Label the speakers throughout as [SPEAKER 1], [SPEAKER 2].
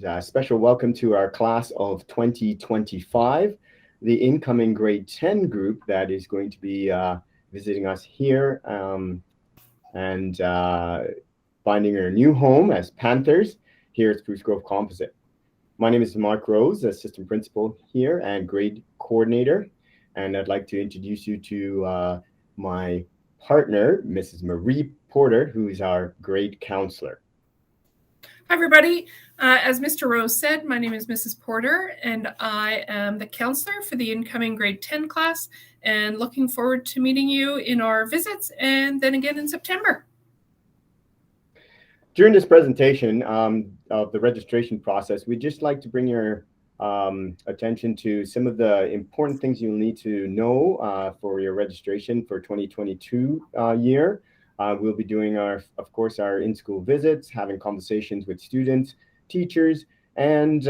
[SPEAKER 1] and special welcome to our class of 2025, the incoming grade 10 group that is going to be visiting us here and finding their new home as Panthers here at Spruce Grove Composite. My name is Mark Rose, assistant principal here and grade coordinator, and I'd like to introduce you to my partner, Mrs. Marie Porter, who is our grade counselor.
[SPEAKER 2] Hi, everybody. As Mr. Rose said, my name is Mrs. Porter, and I am the counselor for the incoming grade 10 class, and looking forward to meeting you in our visits and then again in September.
[SPEAKER 1] During this presentation of the registration process, we'd just like to bring your attention to some of the important things you'll need to know for your registration for 2022 year. We'll be doing of course, our in-school visits, having conversations with students, teachers, and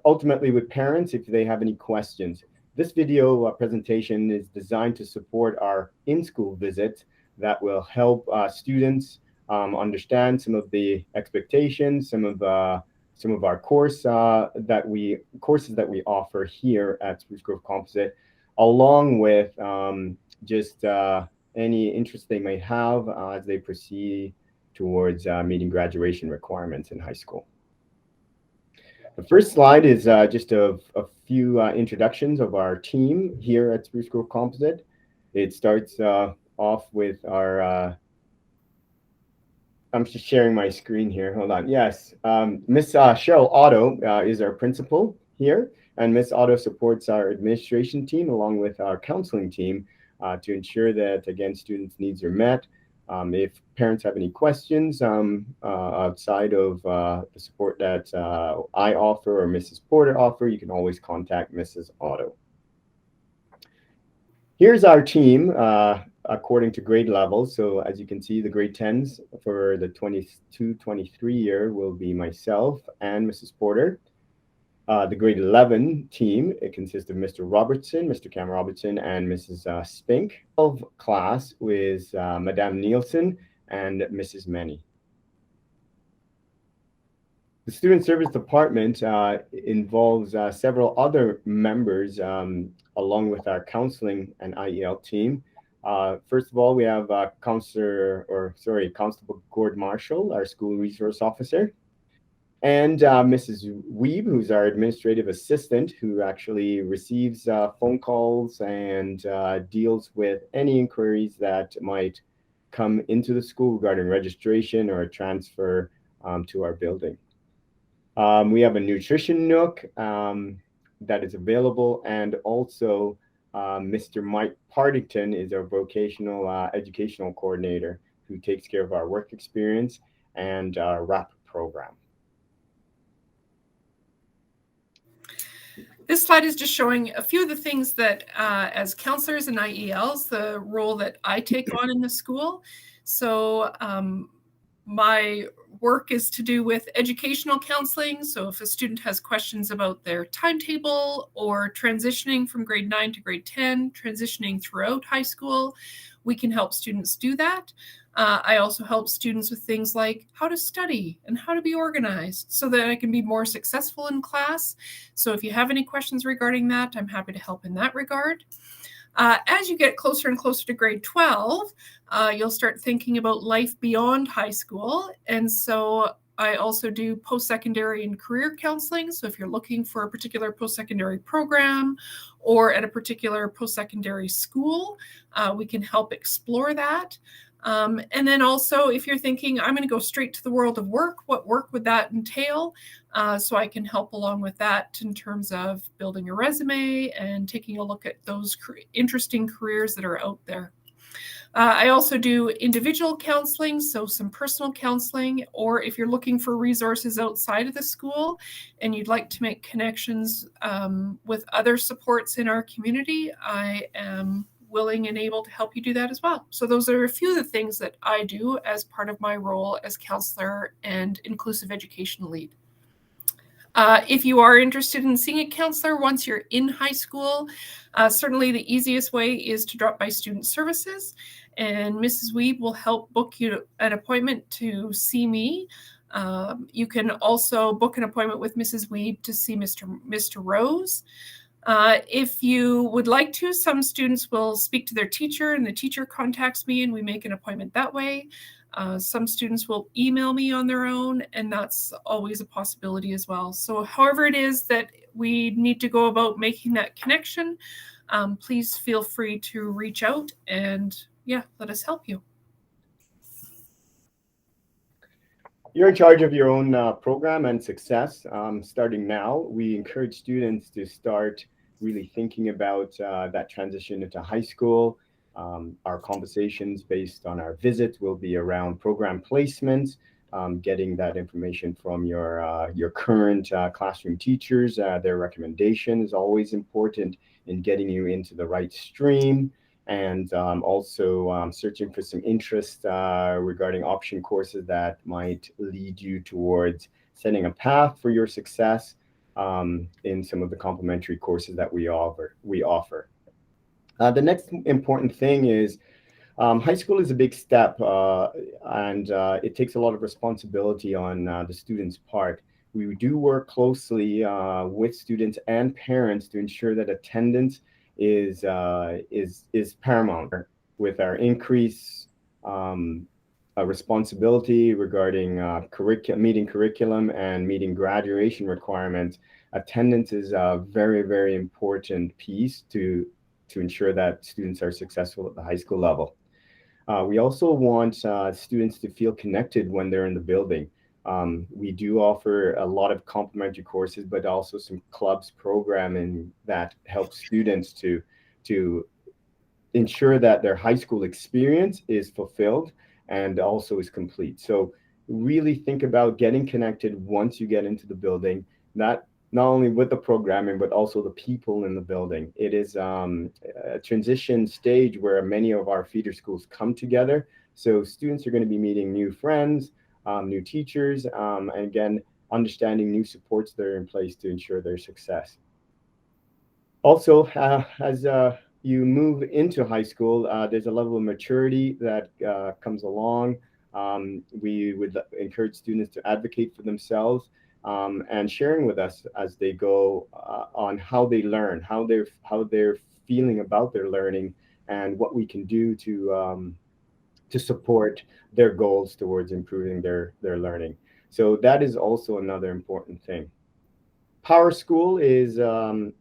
[SPEAKER 1] ultimately with parents if they have any questions. This video presentation is designed to support our in-school visits that will help students understand some of the expectations, some of our courses that we offer here at Spruce Grove Composite, along with just any interest they may have as they proceed towards meeting graduation requirements in high school. The first slide is just a few introductions of our team here at Spruce Grove Composite. It starts off with our I'm just sharing my screen here. Hold on. Yes, Miss Cheryl Otto is our principal here, and Miss Otto supports our administration team along with our counseling team to ensure that, again, students' needs are met. If parents have any questions outside of the support that I offer or Mrs. Porter offer, you can always contact Mrs. Otto. Here's our team according to grade levels. So as you can see, the grade 10s for the 22-23 year will be myself and Mrs. Porter. The grade 11 team, it consists of Mr. Robertson, Mr. Cam Robertson, and Mrs. Spink. 12 class with Madame Nielsen and Mrs. Menny. The Student Service Department involves several other members along with our counseling and IEL team. First of all, we have Constable Gord Marshall, our school resource officer, and Mrs. Weeb, who's our administrative assistant, who actually receives phone calls and deals with any inquiries that might come into the school regarding registration or a transfer to our building. We have a nutrition nook that is available, and also Mr. Mike Partington is our vocational educational coordinator who takes care of our work experience and our RAP program.
[SPEAKER 2] This slide is just showing a few of the things that as counselors and IELs, the role that I take on in the school. So my work is to do with educational counseling. So if a student has questions about their timetable or transitioning from grade 9 to grade 10, transitioning throughout high school, we can help students do that. I also help students with things like how to study and how to be organized so that I can be more successful in class. So if you have any questions regarding that, I'm happy to help in that regard. As you get closer and closer to grade 12, you'll start thinking about life beyond high school. And so I also do post-secondary and career counseling. So if you're looking for a particular post-secondary program or at a particular post-secondary school, we can help explore that. And then also, if you're thinking, I'm going to go straight to the world of work, what work would that entail? So I can help along with that in terms of building a resume and taking a look at those interesting careers that are out there. I also do individual counseling, so some personal counseling, or if you're looking for resources outside of the school and you'd like to make connections with other supports in our community, I am willing and able to help you do that as well. So those are a few of the things that I do as part of my role as counselor and inclusive education lead. If you are interested in seeing a counselor once you're in high school, certainly the easiest way is to drop by Student Services, and Mrs. Weeb will help book you an appointment to see me. You can also book an appointment with Mrs. Weeb to see Mr. Rose. If you would like to, some students will speak to their teacher and the teacher contacts me and we make an appointment that way. Some students will email me on their own, and that's always a possibility as well. So however it is that we need to go about making that connection, please feel free to reach out and let us help you.
[SPEAKER 1] You're in charge of your own program and success. Starting now, we encourage students to start really thinking about that transition into high school. Our conversations based on our visits will be around program placements, getting that information from your current classroom teachers. Their recommendation is always important in getting you into the right stream, and also searching for some interest regarding option courses that might lead you towards setting a path for your success in some of the complementary courses that we offer. The next important thing is high school is a big step, and it takes a lot of responsibility on the student's part. We do work closely with students and parents to ensure that attendance is paramount. With our increase responsibility regarding meeting curriculum and meeting graduation requirements, attendance is a very, very important piece to ensure that students are successful at the high school level. We also want students to feel connected when they're in the building. We do offer a lot of complementary courses, but also some clubs programming that helps students to ensure that their high school experience is fulfilled and also is complete. So really think about getting connected once you get into the building, not only with the programming, but also the people in the building. It is a transition stage where many of our feeder schools come together. So students are going to be meeting new friends, new teachers, and again, understanding new supports that are in place to ensure their success. Also, as you move into high school, there's a level of maturity that comes along. We would encourage students to advocate for themselves and sharing with us as they go on how they learn, how they're feeling about their learning, and what we can do to support their goals towards improving their learning. So that is also another important thing. Power School is our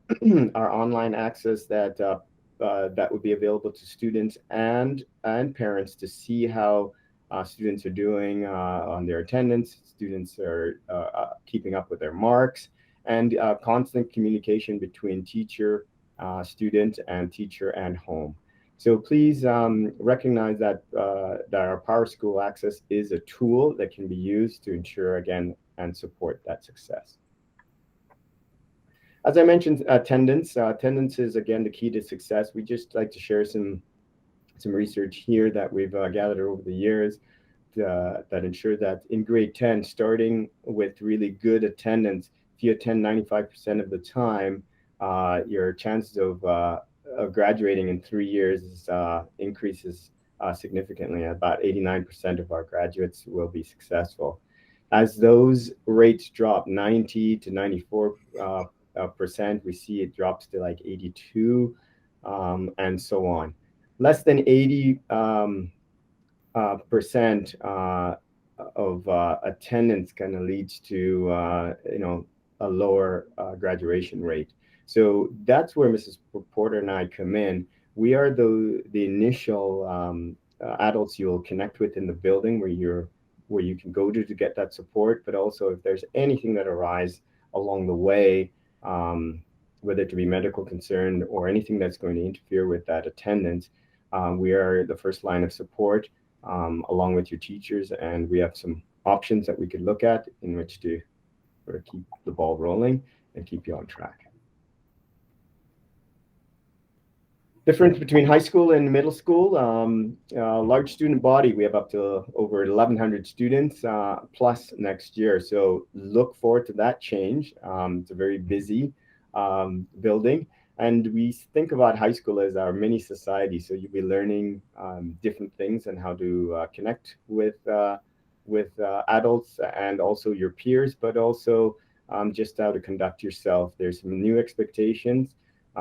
[SPEAKER 1] online access that would be available to students and parents to see how students are doing on their attendance. Students are keeping up with their marks, and constant communication between teacher, student, and teacher and home. So please recognize that our Power School access is a tool that can be used to ensure, again, and support that success. As I mentioned, attendance. Attendance is, again, the key to success. We just like to share some research here that we've gathered over the years that ensure that in grade 10, starting with really good attendance, if you attend 95% of the time, your chances of graduating in 3 years increases significantly. About 89% of our graduates will be successful. As those rates drop 90 to 94 percent, we see it drops to like 82 and so on. Less than 80 percent of attendance kind of leads to a lower graduation rate. So that's where Mrs. Porter and I come in. We are the initial adults you'll connect with in the building where you can go to get that support, but also if there's anything that arises along the way, whether it be medical concern or anything that's going to interfere with that attendance, we are the first line of support along with your teachers, and we have some options that we could look at in which to sort of keep the ball rolling and keep you on track. Difference between high school and middle school, large student body. We have up to over 1,100 students plus next year. So look forward to that change. It's a very busy building. And we think about high school as our mini society. So you'll be learning different things and how to connect with with adults and also your peers, but also just how to conduct yourself. There's some new expectations,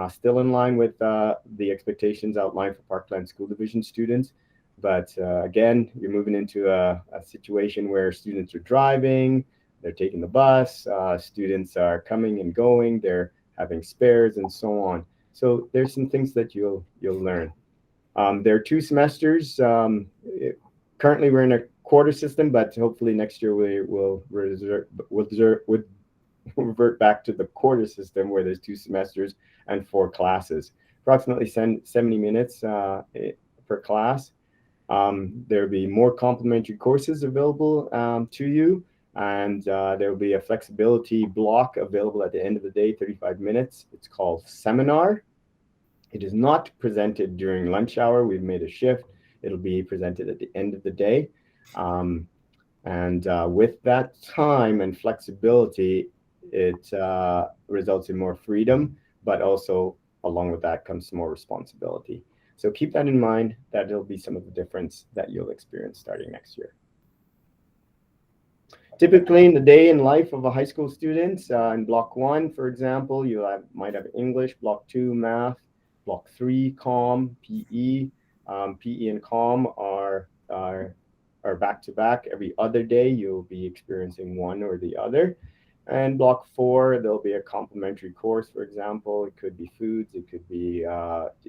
[SPEAKER 1] still in line with the expectations outlined for Parkland School Division students. But again, you're moving into a situation where students are driving, they're taking the bus, students are coming and going, they're having spares and so on. So there's some things that you'll learn. There are 2 semesters. Currently, we're in a quarter system, but hopefully next year we'll revert back to the quarter system where there's 2 semesters and 4 classes, approximately 70 minutes per class. There'll be more complementary courses available to you, and there will be a flexibility block available at the end of the day, 35 minutes. It's called seminar. It is not presented during lunch hour. We've made a shift. It'll be presented at the end of the day. With that time and flexibility, it results in more freedom, but also along with that comes some more responsibility. So keep that in mind. That'll be some of the difference that you'll experience starting next year. Typically, in the day in life of a high school student, in Block 1, for example, you might have English, Block 2, Math, Block 3, Comm, PE. PE and Comm are back-to-back. Every other day, you'll be experiencing one or the other. And Block 4, there'll be a complementary course, for example. It could be foods, it could be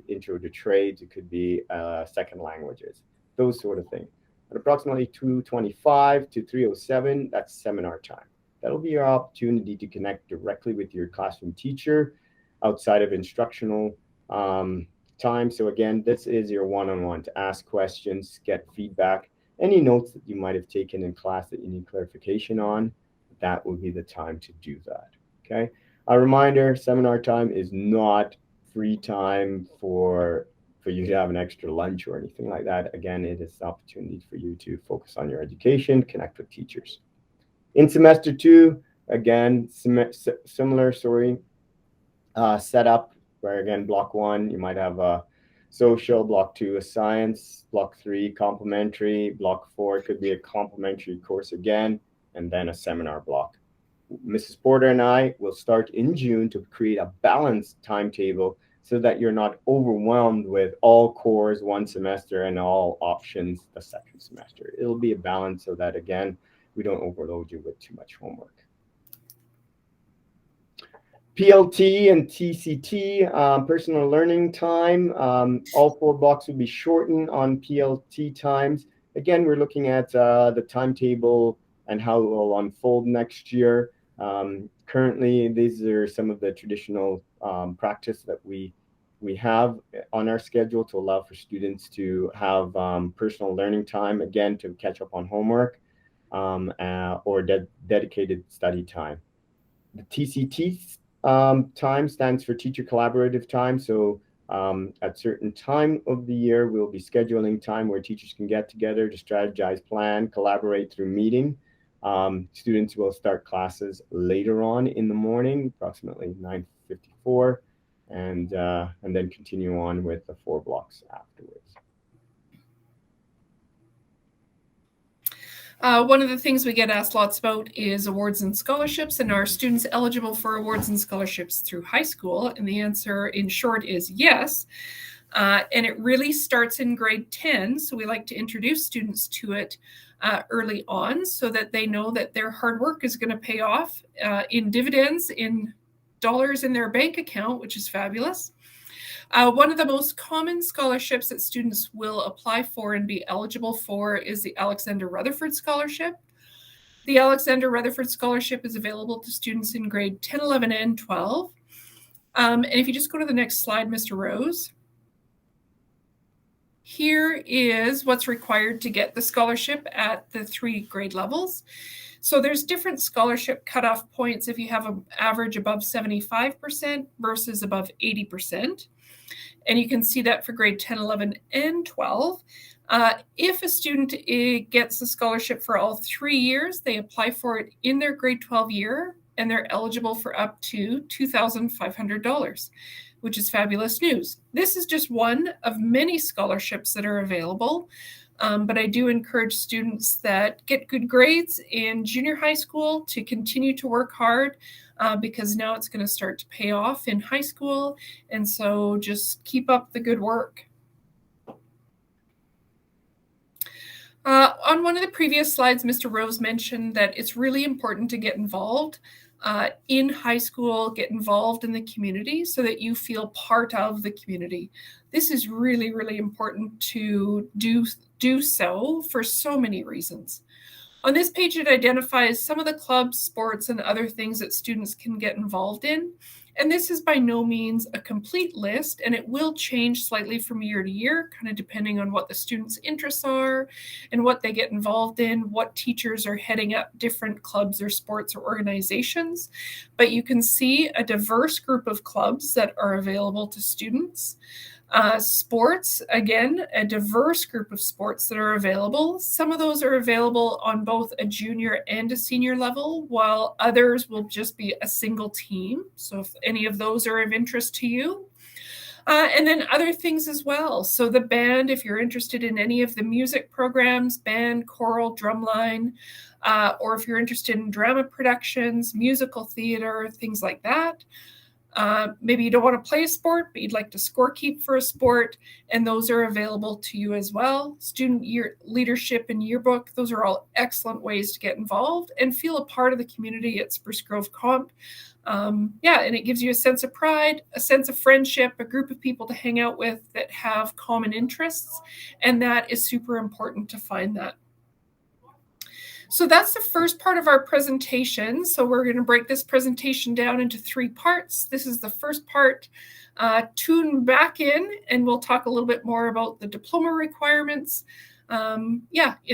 [SPEAKER 1] intro to trades, it could be second languages, those sort of things. At approximately 2:25 to 3:07, that's seminar time. That'll be your opportunity to connect directly with your classroom teacher outside of instructional time. So again, this is your one-on-one to ask questions, get feedback, any notes that you might have taken in class that you need clarification on. That will be the time to do that. Okay. A reminder, seminar time is not free time for you to have an extra lunch or anything like that. Again, it is an opportunity for you to focus on your education, connect with teachers. In semester 2, again, similar story setup where again, Block 1, you might have a social, Block 2, a science, Block 3, complementary, Block 4, it could be a complementary course again, and then a seminar block. Mrs. Porter and I will start in June to create a balanced timetable so that you're not overwhelmed with all cores one semester and all options the second semester. It'll be a balance so that, again, we don't overload you with too much homework. PLT and TCT, personal learning time, all 4 blocks will be shortened on PLT times. Again, we're looking at the timetable and how it will unfold next year. Currently, these are some of the traditional practice that we have on our schedule to allow for students to have personal learning time, again, to catch up on homework or dedicated study time. The TCT time stands for teacher collaborative time. So at certain time of the year, we'll be scheduling time where teachers can get together to strategize, plan, collaborate through meeting. Students will start classes later on in the morning, approximately 9:54, and then continue on with the 4 blocks afterwards.
[SPEAKER 2] One of the things we get asked lots about is awards and scholarships, and are students eligible for awards and scholarships through high school? And the answer in short is yes. And it really starts in grade 10. So we like to introduce students to it early on so that they know that their hard work is going to pay off in dividends, in dollars in their bank account, which is fabulous. One of the most common scholarships that students will apply for and be eligible for is the Alexander Rutherford Scholarship. The Alexander Rutherford Scholarship is available to students in grade 10, 11, and 12. And if you just go to the next slide, Mr. Rose. Here is what's required to get the scholarship at the 3 grade levels. So there's different scholarship cutoff points if you have an average above 75% versus above 80%. And you can see that for grade 10, 11, and 12. If a student gets the scholarship for all 3 years, they apply for it in their grade 12 year, and they're eligible for up to $2,500, which is fabulous news. This is just one of many scholarships that are available. But I do encourage students that get good grades in junior high school to continue to work hard, because now it's going to start to pay off in high school. And so just keep up the good work. On one of the previous slides, Mr. Rose mentioned that it's really important to get involved in high school, get involved in the community so that you feel part of the community. This is really, really important to do so for so many reasons. On this page, it identifies some of the clubs, sports, and other things that students can get involved in. And this is by no means a complete list, and it will change slightly from year to year, kind of depending on what the students' interests are and what they get involved in, what teachers are heading up different clubs or sports or organizations. But you can see a diverse group of clubs that are available to students. Sports, again, a diverse group of sports that are available. Some of those are available on both a junior and a senior level, while others will just be a single team. So if any of those are of interest to you. And then other things as well. So the band, if you're interested in any of the music programs, band, choral, drumline, or if you're interested in drama productions, musical theater, things like that. Maybe you don't want to play a sport, but you'd like to scorekeep for a sport, and those are available to you as well. Student leadership and yearbook, those are all excellent ways to get involved and feel a part of the community at Spruce Grove Comp. And it gives you a sense of pride, a sense of friendship, a group of people to hang out with that have common interests, and that is super important to find that. So that's the first part of our presentation. So we're going to break this presentation down into 3 parts. This is the first part. Tune back in and we'll talk a little bit more about the diploma requirements in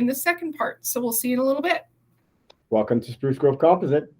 [SPEAKER 2] the second part. So we'll see you in a little bit.
[SPEAKER 1] Welcome to Spruce Grove Composite.